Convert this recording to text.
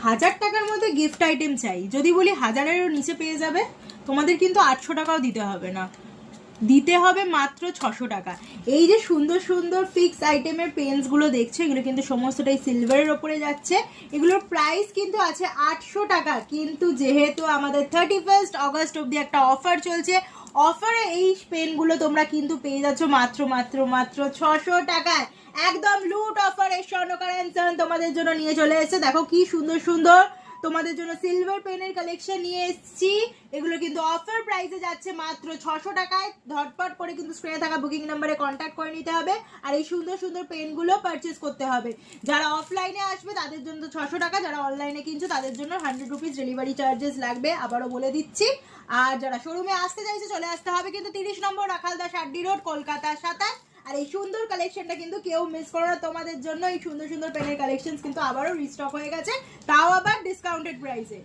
1000 টাকার মধ্যে gift item চাই, যদি বলি 1000-এরও নিচে পেয়ে যাবে, তোমাদের কিন্তু 800 টাকাও দিতে হবে না, দিতে হবে মাত্র 600 টাকা। এই যে সুন্দর সুন্দর ফিক্স আইটেমের পেন্সগুলো দেখছো, এগুলো কিন্তু সমস্তটাই সিলভারের ওপরে যাচ্ছে। এগুলোর প্রাইস কিন্তু আছে 800 টাকা, কিন্তু যেহেতু আমাদের 31 অগস্ট অবধি একটা অফার চলছে, অফারে এই পেনগুলো তোমরা কিন্তু পেয়ে যাচ্ছ মাত্র মাত্র মাত্র 600 টাকায়। একদম লুট অফারে স্বর্ণকার অ্যান্ড সন তোমাদের জন্য নিয়ে চলে এসেছে। দেখো কি সুন্দর সুন্দর তোমাদের জন্য সিলভার পেনের কালেকশন নিয়ে এসেছি। এগুলো কিন্তু অফার প্রাইসে যাচ্ছে মাত্র 600 টাকায়। ঝটপট করে কিন্তু স্ক্রিনে থাকা বুকিং নাম্বারে কন্ট্যাক্ট করে নিতে হবে, আর এই সুন্দর সুন্দর পেনগুলো পারচেস করতে হবে। যারা অফলাইনে আসবে তাদের জন্য তো 600 টাকা, যারা অনলাইনে কিনছো তাদের জন্য 100 রুপিস ডেলিভারি চার্জেস লাগবে, আবারও বলে দিচ্ছি। আর যারা শোরুমে আসতে চাইছে চলে আসতে হবে কিন্তু 30 নম্বর রাখালদাস আড্ডি রোড, কলকাতা 27। আর এই সুন্দর কালেকশনটা কিন্তু কেউ মিস করো না, তোমাদের জন্য এই সুন্দর সুন্দর পেনের কালেকশন কিন্তু আবারও রিস্টক হয়ে গেছে, তাও আবার ডিসকাউন্টেড প্রাইসে।